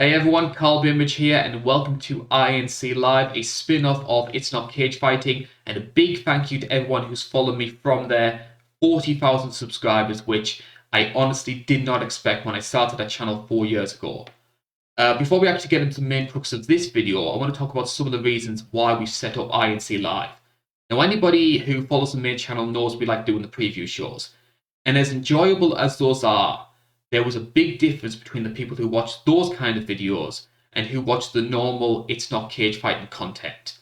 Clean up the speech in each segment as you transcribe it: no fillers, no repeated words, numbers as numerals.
Hey everyone, Karl Bainbridge here, and welcome to INC Live, a spin-off of It's Not Cagefighting, and a big thank you to everyone who's followed me from their 40,000 subscribers, which I honestly did not expect when I started that channel 4 years ago. Before we actually get into the main crux of this video, I want to talk about some of the reasons why we set up INC Live. Now, anybody who follows the main channel knows we like doing the preview shows, and as enjoyable as those are, there was a big difference between the people who watched those kind of videos and who watched the normal It's Not Cagefighting content.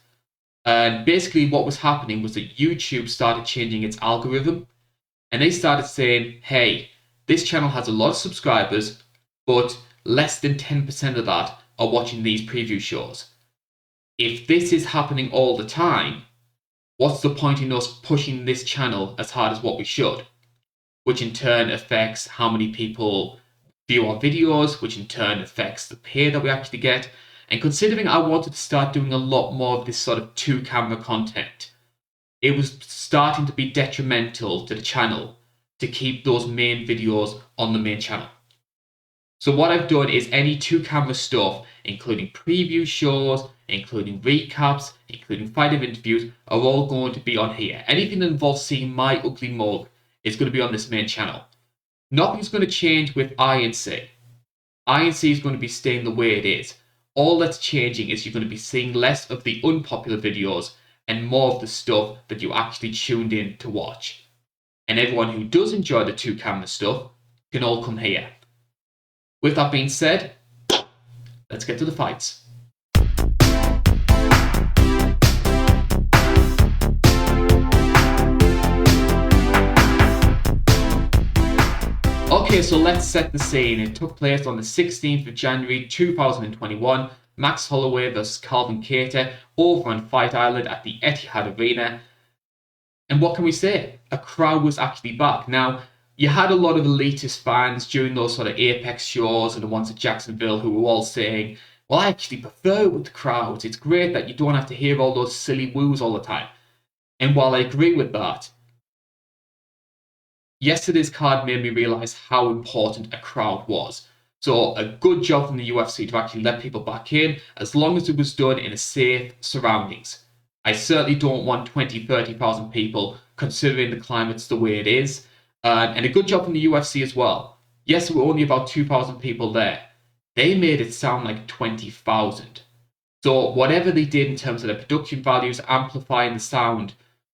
And basically what was happening was that YouTube started changing its algorithm, and they started saying, hey, this channel has a lot of subscribers, but less than 10% of that are watching these preview shows. If this is happening all the time, what's the point in us pushing this channel as hard as what we should? Which in turn affects how many people view our videos, which in turn affects the pay that we actually get. And considering I wanted to start doing a lot more of this sort of two-camera content, it was starting to be detrimental to the channel to keep those main videos on the main channel. So what I've done is any two-camera stuff, including preview shows, including recaps, including fighter interviews, are all going to be on here. Anything that involves seeing my ugly mug is going to be on this main channel. Nothing's going to change with INC. INC is going to be staying the way it is. All that's changing is you're going to be seeing less of the unpopular videos and more of the stuff that you actually tuned in to watch. And everyone who does enjoy the two-camera stuff can all come here. With that being said, let's get to the fights. Okay, so let's set the scene. It took place on the 16th of January 2021. Max Holloway vs Calvin Kattar over on Fight Island at the Etihad Arena. And what can we say? A crowd was actually back. Now, you had a lot of elitist fans during those sort of Apex shows and the ones at Jacksonville who were all saying, well, I actually prefer it with the crowds. It's great that you don't have to hear all those silly woos all the time. And while I agree with that, yesterday's card made me realise how important a crowd was. So a good job from the UFC to actually let people back in, as long as it was done in a safe surroundings. I certainly don't want 20, 30,000 people considering the climate's the way it is. And a good job from the UFC as well. Yes, there were only about 2,000 people there. They made it sound like 20,000. So whatever they did in terms of their production values, amplifying the sound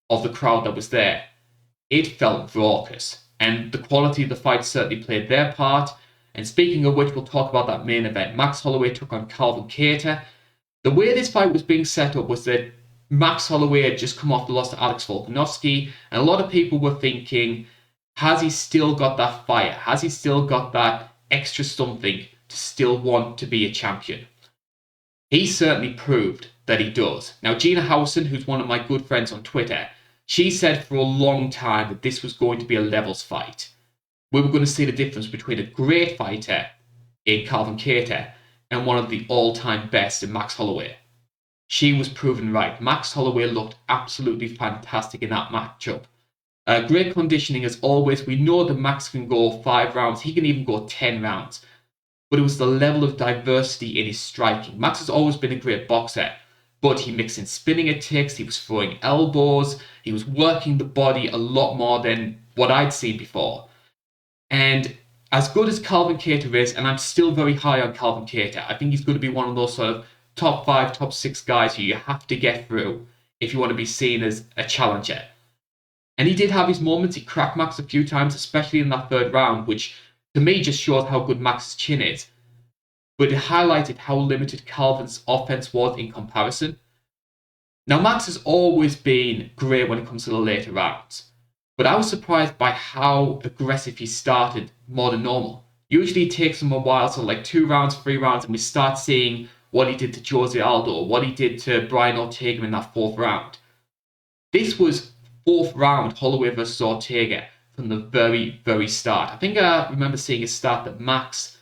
of the crowd that was there, it felt raucous. And the quality of the fight certainly played their part. And speaking of which, we'll talk about that main event. Max Holloway took on Calvin Kattar. The way this fight was being set up was that Max Holloway had just come off the loss to Alex Volkanovski, and a lot of people were thinking, has he still got that fire? Has he still got that extra something to still want to be a champion? He certainly proved that he does. Now, Gina Howson, who's one of my good friends on Twitter, she said for a long time that this was going to be a levels fight. We were going to see the difference between a great fighter in Calvin Kattar and one of the all-time best in Max Holloway. She was proven right. Max Holloway looked absolutely fantastic in that matchup. Great conditioning as always. We know that Max can go 5 rounds. He can even go 10 rounds. But it was the level of diversity in his striking. Max has always been a great boxer, but he mixed in spinning attacks. He was throwing elbows. He was working the body a lot more than what I'd seen before. And as good as Calvin Kattar is, and I'm still very high on Calvin Kattar, I think he's going to be one of those sort of top 5, top 6 guys who you have to get through if you want to be seen as a challenger. And he did have his moments. He cracked Max a few times, especially in that 3rd round, which to me just shows how good Max's chin is. But it highlighted how limited Calvin's offense was in comparison. Now, Max has always been great when it comes to the later rounds, but I was surprised by how aggressive he started more than normal. Usually it takes him a while, so like 2 rounds, 3 rounds, and we start seeing what he did to Jose Aldo, what he did to Brian Ortega in that 4th round. This was 4th round Holloway versus Ortega from the very, very start. I think I remember seeing a stat that Max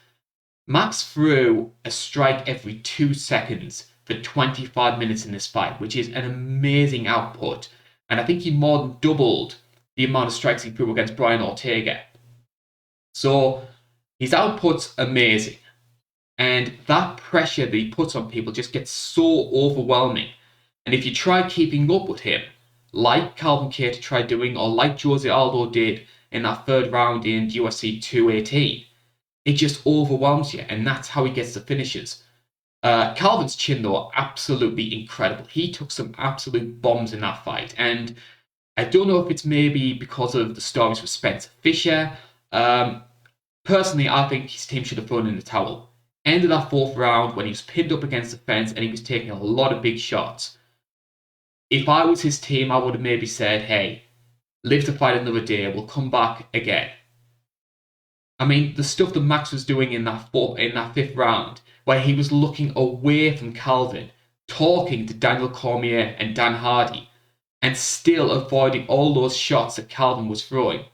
threw a strike every 2 seconds for 25 minutes in this fight, which is an amazing output. And I think he more than doubled the amount of strikes he threw against Brian Ortega. So his output's amazing. And that pressure that he puts on people just gets so overwhelming. And if you try keeping up with him, like Calvin Kattar tried doing, or like Jose Aldo did in that third round in UFC 218, it just overwhelms you, and that's how he gets the finishes. Calvin's chin, though, absolutely incredible. He took some absolute bombs in that fight, and I don't know if it's maybe because of the stories with Spencer Fisher. Personally, I think his team should have thrown in the towel. Ended that fourth round when he was pinned up against the fence and he was taking a lot of big shots. If I was his team, I would have maybe said, hey, live to fight another day, we'll come back again. I mean, the stuff that Max was doing in that fifth round, where he was looking away from Calvin, talking to Daniel Cormier and Dan Hardy, and still avoiding all those shots that Calvin was throwing,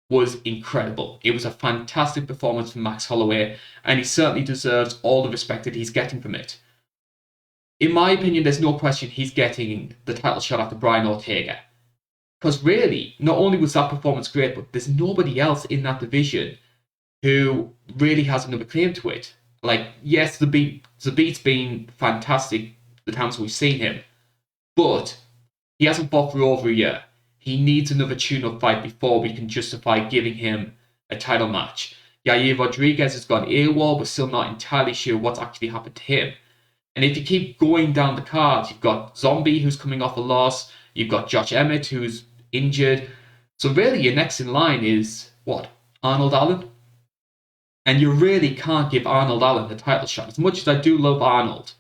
was incredible. It was a fantastic performance from Max Holloway, and he certainly deserves all the respect that he's getting from it. In my opinion, there's no question he's getting the title shot after Brian Ortega. Because really, not only was that performance great, but there's nobody else in that division who really has another claim to it. Like, yes, the beat's been fantastic the times we've seen him, but he hasn't fought for over a year. He needs another tune-up fight before we can justify giving him a title match. Yair Rodriguez has gone AWOL. We're still not entirely sure what's actually happened to him. And if you keep going down the cards, you've got Zombie, who's coming off a loss. You've got Josh Emmett, who's injured. So really, your next in line is, what, Arnold Allen? And you really can't give Arnold Allen the title shot. As much as I do love Arnold,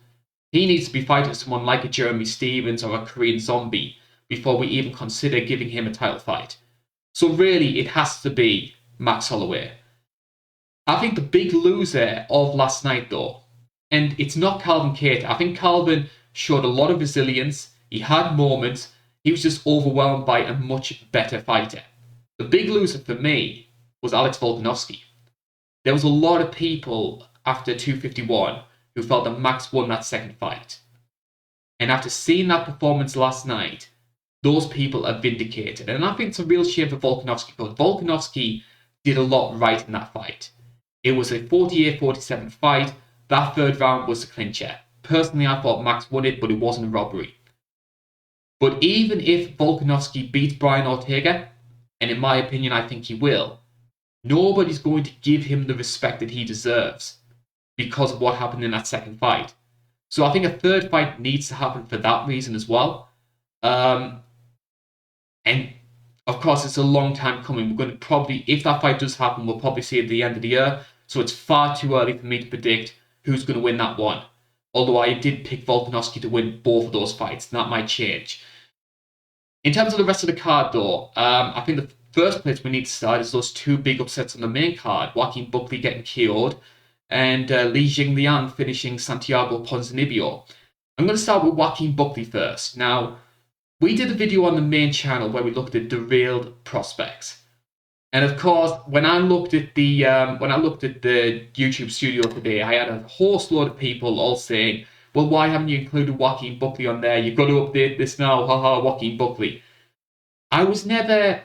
he needs to be fighting someone like a Jeremy Stevens or a Korean Zombie before we even consider giving him a title fight. So really, it has to be Max Holloway. I think the big loser of last night, though, and it's not Calvin Kattar. I think Calvin showed a lot of resilience. He had moments. He was just overwhelmed by a much better fighter. The big loser for me was Alex Volkanovski. There was a lot of people after 251 who felt that Max won that second fight. And after seeing that performance last night, those people are vindicated. And I think it's a real shame for Volkanovski, because Volkanovski did a lot right in that fight. It was a 48-47 fight. That third round was the clincher. Personally, I thought Max won it, but it wasn't a robbery. But even if Volkanovski beats Brian Ortega, and in my opinion, I think he will, nobody's going to give him the respect that he deserves because of what happened in that second fight. So I think a third fight needs to happen for that reason as well. And of course, it's a long time coming. We're going to probably, if that fight does happen, we'll probably see it at the end of the year. So it's far too early for me to predict who's going to win that one. Although I did pick Volkanovski to win both of those fights. That might change. In terms of the rest of the card, though, I think the first place we need to start is those two big upsets on the main card. Joaquin Buckley getting KO'd and Li Jingliang finishing Santiago Ponzinibbio. I'm going to start with Joaquin Buckley first. Now, we did a video on the main channel where we looked at derailed prospects. And of course, when I looked at the YouTube studio today, I had a host load of people all saying, well, why haven't you included Joaquin Buckley on there? You've got to update this now. Haha, Joaquin Buckley. I was never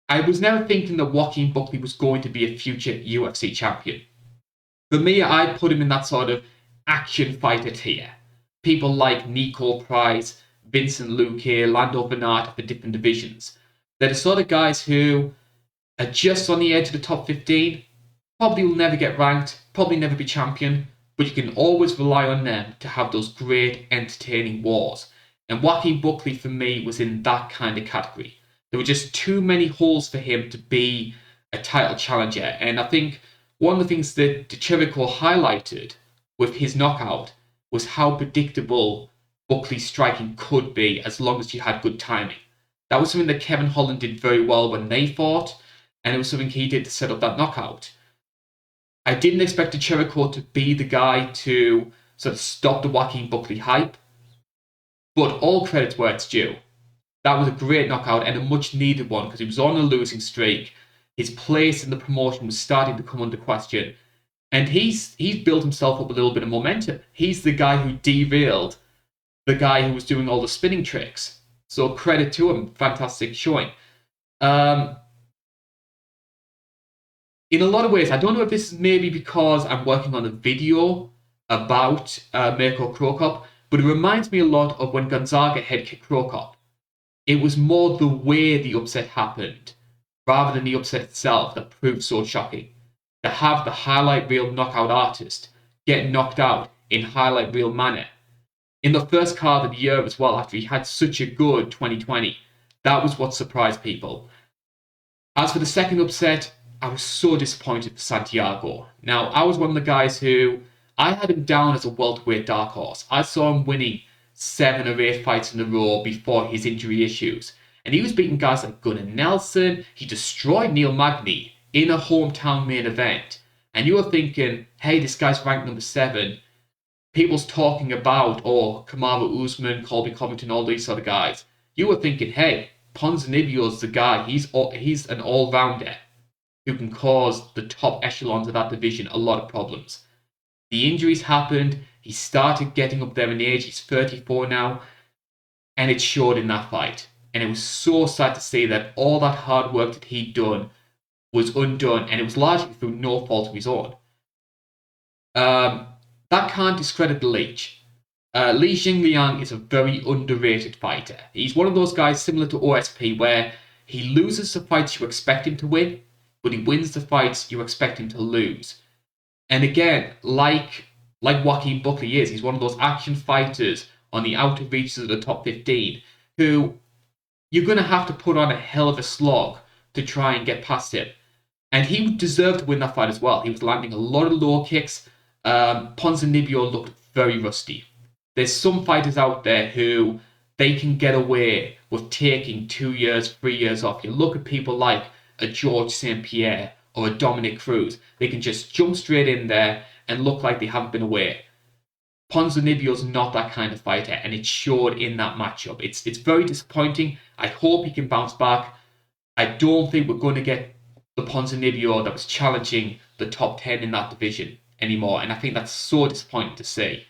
thinking that Joaquin Buckley was going to be a future UFC champion. For me, I put him in that sort of action fighter tier. People like Nico Price, Vincent Luque, Lando Venata for different divisions. They're the sort of guys who are just on the edge of the top 15, probably will never get ranked, probably never be champion, but you can always rely on them to have those great, entertaining wars. And Joaquin Buckley, for me, was in that kind of category. There were just too many holes for him to be a title challenger. And I think one of the things that Chirico highlighted with his knockout was how predictable Buckley's striking could be as long as you had good timing. That was something that Kevin Holland did very well when they fought, and it was something he did to set up that knockout. I didn't expect Chirico to be the guy to sort of stop the Joaquin Buckley hype, but all credit where it's due. That was a great knockout and a much needed one because he was on a losing streak. His place in the promotion was starting to come under question, and he's built himself up a little bit of momentum. He's the guy who derailed the guy who was doing all the spinning tricks. So credit to him, fantastic showing. in a lot of ways, I don't know if this is maybe because I'm working on a video about Mirko Cro Cop, but it reminds me a lot of when Gonzaga head kicked Cro Cop. It was more the way the upset happened, rather than the upset itself, that proved so shocking. To have the highlight reel knockout artist get knocked out in highlight reel manner in the first card of the year as well, after he had such a good 2020, that was what surprised people. As for the second upset, I was so disappointed for Santiago. Now, I was one of the guys who I had him down as a welterweight dark horse. I saw him winning 7 or 8 fights in a row before his injury issues. And he was beating guys like Gunnar Nelson. He destroyed Neil Magny in a hometown main event. And you were thinking, hey, this guy's ranked number 7. People's talking about, Kamaru Usman, Colby Covington, all these sort of guys. You were thinking, hey, Ponzinibbio's the guy. He's an all-rounder who can cause the top echelons of that division a lot of problems. The injuries happened. He started getting up there in age. He's 34 now. And it showed in that fight. And it was so sad to see that all that hard work that he'd done was undone. And it was largely through no fault of his own. That can't discredit the Leech. Li Jingliang is a very underrated fighter. He's one of those guys similar to OSP where he loses the fights you expect him to win, but he wins the fights you expect him to lose. And again, like Joaquin Buckley is, he's one of those action fighters on the outer reaches of the top 15 who you're going to have to put on a hell of a slog to try and get past him. And he deserved to win that fight as well. He was landing a lot of low kicks. Ponzinibbio looked very rusty. There's some fighters out there who they can get away with taking 2 years, 3 years off. You look at people like a George St. Pierre or a Dominic Cruz. They can just jump straight in there and look like they haven't been away. Ponzinibbio's not that kind of fighter, and it showed in that matchup. It's very disappointing. I hope he can bounce back. I don't think we're going to get the Ponzinibbio that was challenging the top 10 in that division anymore, and I think that's so disappointing to see.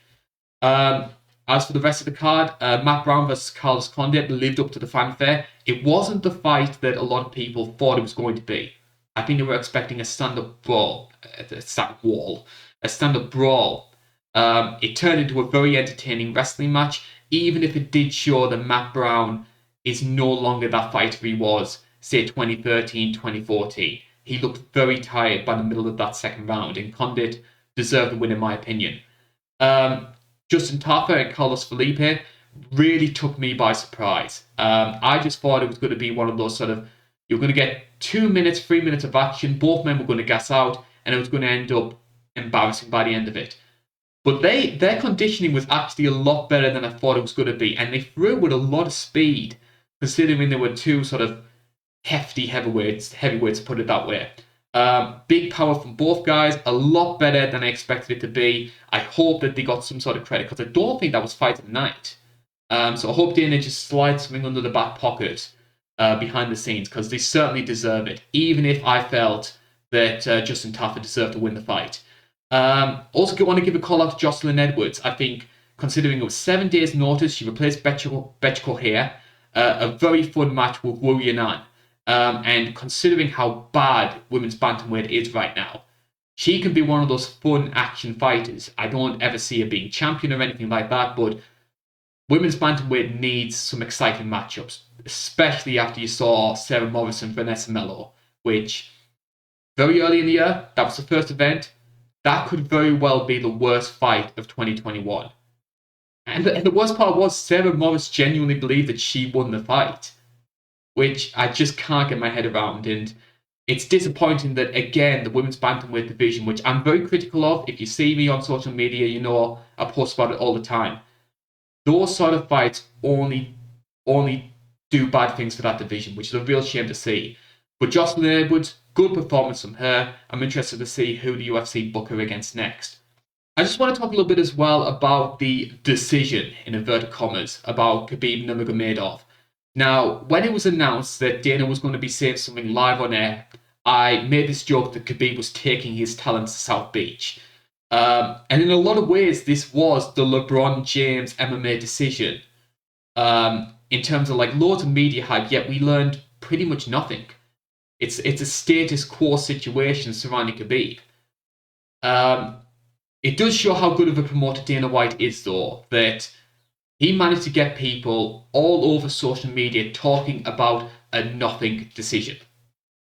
As for the rest of the card, Matt Brown versus Carlos Condit lived up to the fanfare. It wasn't the fight that a lot of people thought it was going to be. I think they were expecting a stand-up brawl. It turned into a very entertaining wrestling match, even if it did show that Matt Brown is no longer that fighter he was, say, 2013, 2014. He looked very tired by the middle of that second round, and Condit deserved the win, in my opinion. Justin Tafa and Carlos Felipe really took me by surprise. I just thought it was going to be one of those sort of, you're going to get 2 minutes, 3 minutes of action, both men were going to gas out, and it was going to end up embarrassing by the end of it. But their conditioning was actually a lot better than I thought it was going to be, and they threw with a lot of speed, considering there were two sort of hefty heavyweights, put it that way. Big power from both guys, a lot better than I expected it to be. I hope that they got some sort of credit, because I don't think that was fight of the night. So I hope Dana just slides something under the back pocket behind the scenes, because they certainly deserve it, even if I felt that Justin Tafa deserved to win the fight. Also want to give a call out to Jocelyn Edwards. I think, considering it was 7 days' notice, she replaced Betchko here. A very fun match with Wu Yanan. And considering how bad women's bantamweight is right now, she can be one of those fun action fighters. I don't ever see her being champion or anything like that, but women's bantamweight needs some exciting matchups, especially after you saw Sarah Morrison, Vanessa Mello, which very early in the year, that was the first event. That could very well be the worst fight of 2021. And the worst part was Sarah Morris genuinely believed that she won the fight, which I just can't get my head around. And it's disappointing that, again, the women's bantamweight division, which I'm very critical of, if you see me on social media, you know I post about it all the time. Those sort of fights only do bad things for that division, which is a real shame to see. But Jocelyn Edwards, good performance from her. I'm interested to see who the UFC book her against next. I just want to talk a little bit as well about the decision, in inverted commas, about Khabib Nurmagomedov. Now, when it was announced that Dana was going to be saying something live on air, I made this joke that Khabib was taking his talents to South Beach. And in a lot of ways, this was the LeBron James MMA decision. In terms of like loads of media hype, yet we learned pretty much nothing. It's a status quo situation surrounding Khabib. It does show how good of a promoter Dana White is, though, that he managed to get people all over social media talking about a nothing decision.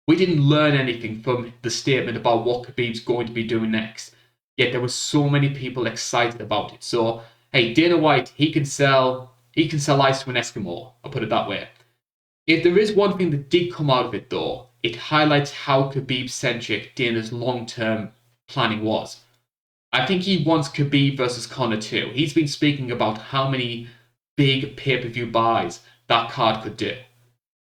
We didn't learn anything from the statement about what Khabib's going to be doing next, yet there were so many people excited about it. So, hey, Dana White, he can sell ice to an Eskimo, I'll put it that way. If there is one thing that did come out of it, though, it highlights how Khabib-centric Dana's long-term planning was. I think he wants Khabib versus Conor too. He's been speaking about how many big pay-per-view buys that card could do.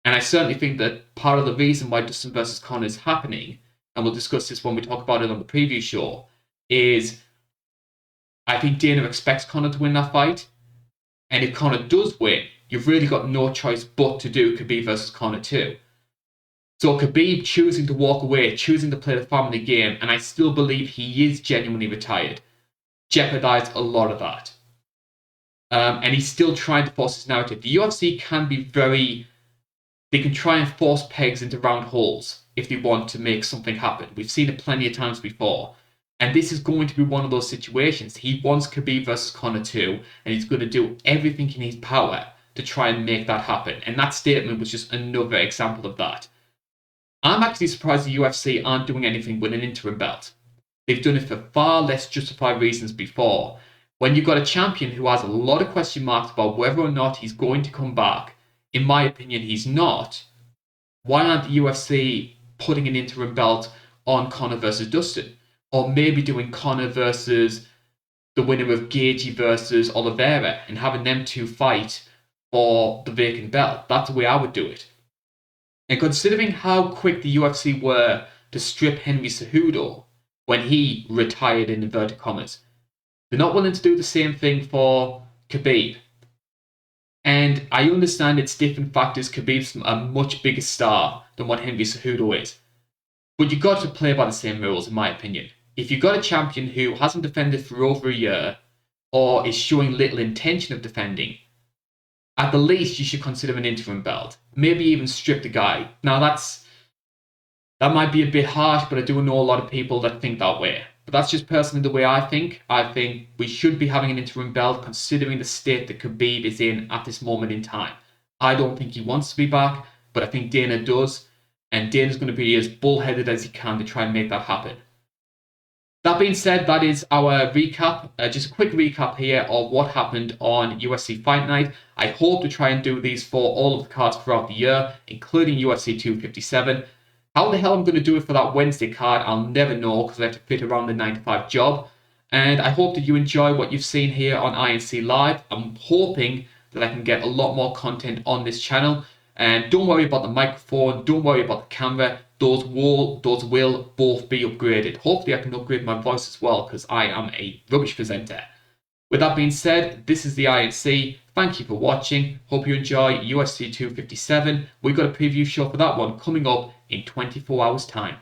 And I certainly think that part of the reason why Dustin versus Conor is happening, and we'll discuss this when we talk about it on the preview show, is I think Dana expects Conor to win that fight. And if Conor does win, you've really got no choice but to do Khabib versus Conor too. So Khabib choosing to walk away, choosing to play the family game, and I still believe he is genuinely retired, jeopardized a lot of that. And he's still trying to force his narrative. The UFC can be they can try and force pegs into round holes if they want to make something happen. We've seen it plenty of times before. And this is going to be one of those situations. He wants Khabib versus Conor too, and he's going to do everything in his power to try and make that happen. And that statement was just another example of that. I'm actually surprised the UFC aren't doing anything with an interim belt. They've done it for far less justified reasons before. When you've got a champion who has a lot of question marks about whether or not he's going to come back, in my opinion he's not, why aren't the UFC putting an interim belt on Conor versus Dustin? Or maybe doing Conor versus the winner of Gaethje versus Oliveira and having them two fight for the vacant belt. That's the way I would do it. And considering how quick the UFC were to strip Henry Cejudo when he retired in inverted commas, they're not willing to do the same thing for Khabib. And I understand it's different factors. Khabib's a much bigger star than what Henry Cejudo is. But you've got to play by the same rules, in my opinion. If you've got a champion who hasn't defended for over a year or is showing little intention of defending, at the least you should consider an interim belt. Maybe even strip the guy. Now that might be a bit harsh, but I do know a lot of people that think that way. But that's just personally the way I think. I think we should be having an interim belt considering the state that Khabib is in at this moment in time. I don't think he wants to be back, but I think Dana does. And Dana's going to be as bullheaded as he can to try and make that happen. That being said, that is our recap. Just a quick recap here of what happened on UFC Fight Night. I hope to try and do these for all of the cards throughout the year, including UFC 257. How the hell I'm going to do it for that Wednesday card, I'll never know because I have to fit around the 9-to-5 job. And I hope that you enjoy what you've seen here on INC Live. I'm hoping that I can get a lot more content on this channel. And don't worry about the microphone, don't worry about the camera. Those will both be upgraded. Hopefully I can upgrade my voice as well because I am a rubbish presenter. With that being said, this is the INC. Thank you for watching. Hope you enjoy UFC 257. We've got a preview show for that one coming up in 24 hours time.